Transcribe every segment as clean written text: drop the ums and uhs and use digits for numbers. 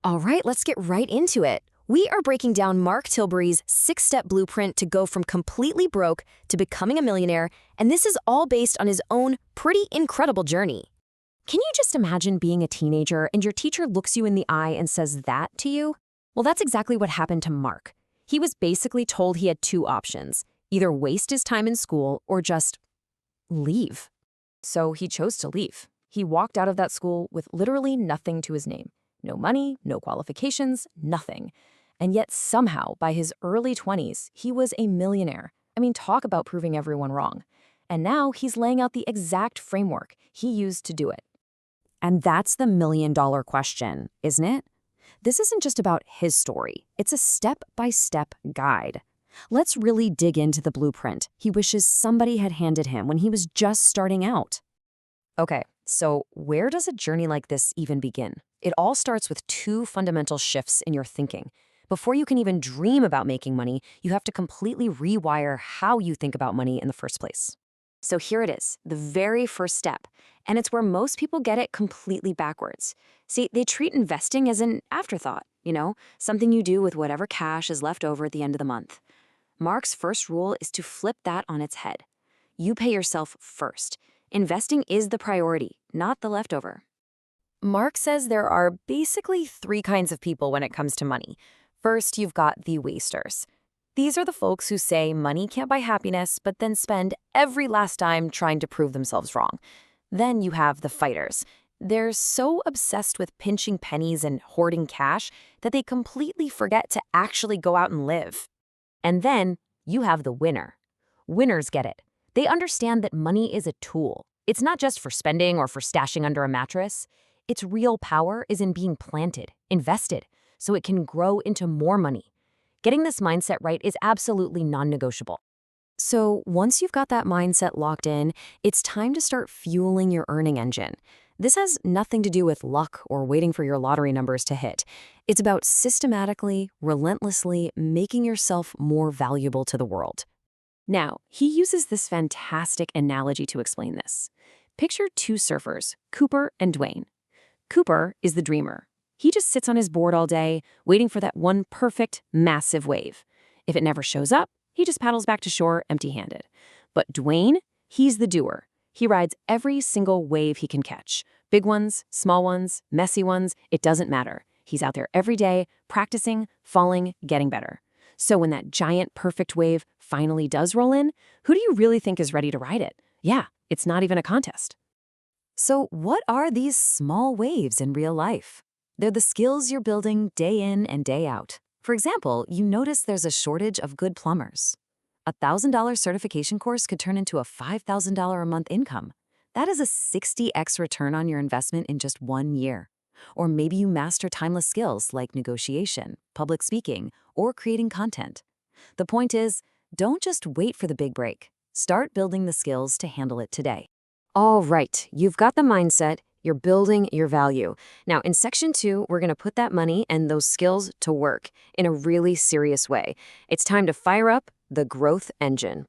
All right, let's get right into it. We are breaking down Mark Tilbury's six-step blueprint to go from completely broke to becoming a millionaire, and this is all based on his own pretty incredible journey. Can you just imagine being a teenager and your teacher looks you in the eye and says that to you? Well, that's exactly what happened to Mark. He was basically told he had two options, either waste his time in school or just leave. So he chose to leave. He walked out of that school with literally nothing to his name. No money, no qualifications, nothing. And yet somehow, by his early 20s, he was a millionaire. I mean, talk about proving everyone wrong. And now he's laying out the exact framework he used to do it. And that's the million-dollar question, isn't it? This isn't just about his story. It's a step-by-step guide. Let's really dig into the blueprint he wishes somebody had handed him when he was just starting out. Okay, so where does a journey like this even begin? It all starts with two fundamental shifts in your thinking. Before you can even dream about making money, you have to completely rewire how you think about money in the first place. So here it is, the very first step, and it's where most people get it completely backwards. See, they treat investing as an afterthought, something you do with whatever cash is left over at the end of the month. Mark's first rule is to flip that on its head. You pay yourself first. Investing is the priority, not the leftover. Mark says there are basically three kinds of people when it comes to money. First, you've got the wasters. These are the folks who say money can't buy happiness, but then spend every last dime trying to prove themselves wrong. Then you have the fighters. They're so obsessed with pinching pennies and hoarding cash that they completely forget to actually go out and live. And then you have the winner. Winners get it. They understand that money is a tool. It's not just for spending or for stashing under a mattress. Its real power is in being planted, invested, so it can grow into more money. Getting this mindset right is absolutely non-negotiable. So once you've got that mindset locked in, it's time to start fueling your earning engine. This has nothing to do with luck or waiting for your lottery numbers to hit. It's about systematically, relentlessly making yourself more valuable to the world. Now, he uses this fantastic analogy to explain this. Picture two surfers, Cooper and Dwayne. Cooper is the dreamer. He just sits on his board all day, waiting for that one perfect, massive wave. If it never shows up, he just paddles back to shore empty-handed. But Dwayne, he's the doer. He rides every single wave he can catch. Big ones, small ones, messy ones, it doesn't matter. He's out there every day, practicing, falling, getting better. So when that giant perfect wave finally does roll in, who do you really think is ready to ride it? Yeah, it's not even a contest. So what are these small waves in real life? They're the skills you're building day in and day out. For example, you notice there's a shortage of good plumbers. A $1,000 certification course could turn into a $5,000 a month income. That is a 60x return on your investment in just 1 year. Or maybe you master timeless skills like negotiation, public speaking, or creating content. The point is, don't just wait for the big break. Start building the skills to handle it today. All right, you've got the mindset. You're building your value. Now, in section 2, we're going to put that money and those skills to work in a really serious way. It's time to fire up the growth engine.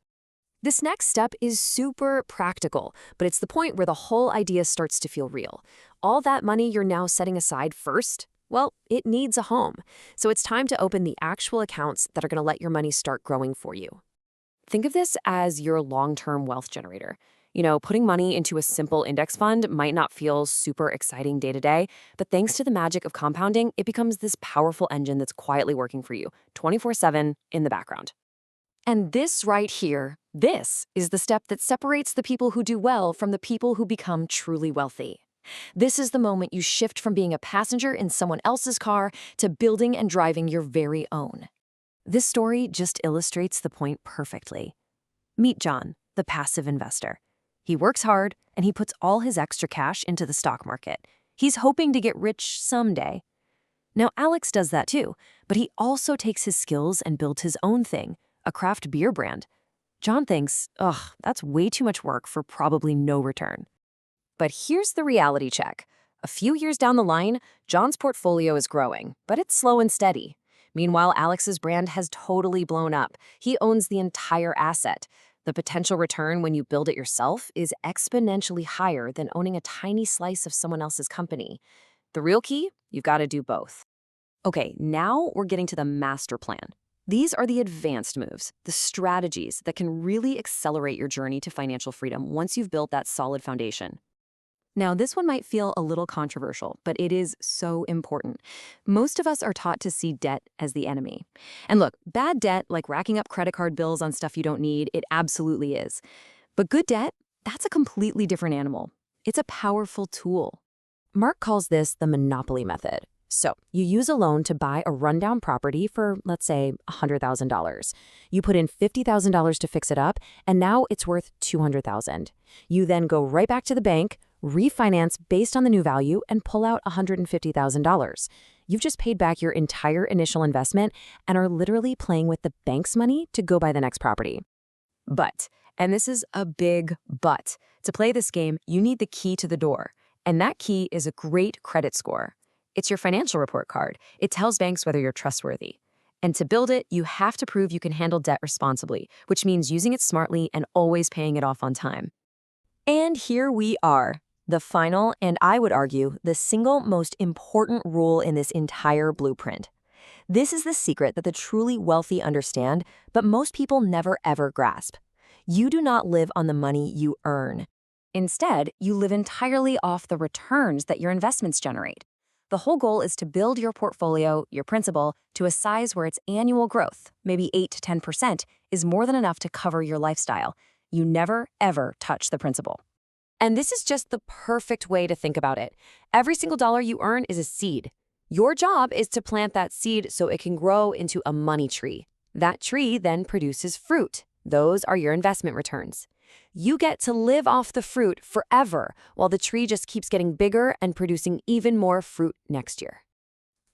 This next step is super practical, but it's the point where the whole idea starts to feel real. All that money you're now setting aside first, well, it needs a home. So it's time to open the actual accounts that are going to let your money start growing for you. Think of this as your long-term wealth generator. Putting money into a simple index fund might not feel super exciting day to day, but thanks to the magic of compounding, it becomes this powerful engine that's quietly working for you 24/7 in the background. And this right here, this is the step that separates the people who do well from the people who become truly wealthy. This is the moment you shift from being a passenger in someone else's car to building and driving your very own. This story just illustrates the point perfectly. Meet John, the passive investor. He works hard, and he puts all his extra cash into the stock market. He's hoping to get rich someday. Now, Alex does that too, but he also takes his skills and builds his own thing, a craft beer brand. John thinks, ugh, that's way too much work for probably no return. But here's the reality check. A few years down the line, John's portfolio is growing, but it's slow and steady. Meanwhile, Alex's brand has totally blown up. He owns the entire asset. The potential return when you build it yourself is exponentially higher than owning a tiny slice of someone else's company. The real key? You've got to do both. Okay, now we're getting to the master plan. These are the advanced moves, the strategies that can really accelerate your journey to financial freedom once you've built that solid foundation. Now, this one might feel a little controversial, but it is so important. Most of us are taught to see debt as the enemy. And look, bad debt, like racking up credit card bills on stuff you don't need, it absolutely is. But good debt, that's a completely different animal. It's a powerful tool. Mark calls this the monopoly method. So, you use a loan to buy a rundown property for, let's say, $100,000. You put in $50,000 to fix it up, and now it's worth $200,000. You then go right back to the bank, refinance based on the new value, and pull out $150,000. You've just paid back your entire initial investment and are literally playing with the bank's money to go buy the next property. But, and this is a big but, to play this game, you need the key to the door. And that key is a great credit score. It's your financial report card. It tells banks whether you're trustworthy. And to build it, you have to prove you can handle debt responsibly, which means using it smartly and always paying it off on time. And here we are, the final, and I would argue, the single most important rule in this entire blueprint. This is the secret that the truly wealthy understand, but most people never ever grasp. You do not live on the money you earn. Instead, you live entirely off the returns that your investments generate. The whole goal is to build your portfolio, your principal, to a size where its annual growth, maybe 8 to 10%, is more than enough to cover your lifestyle. You never, ever touch the principal. And this is just the perfect way to think about it. Every single dollar you earn is a seed. Your job is to plant that seed so it can grow into a money tree. That tree then produces fruit. Those are your investment returns. You get to live off the fruit forever, while the tree just keeps getting bigger and producing even more fruit next year.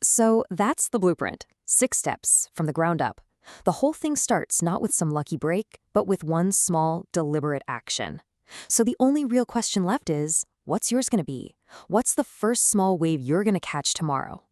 So that's the blueprint. 6 steps from the ground up. The whole thing starts not with some lucky break, but with one small, deliberate action. So the only real question left is, what's yours going to be? What's the first small wave you're going to catch tomorrow?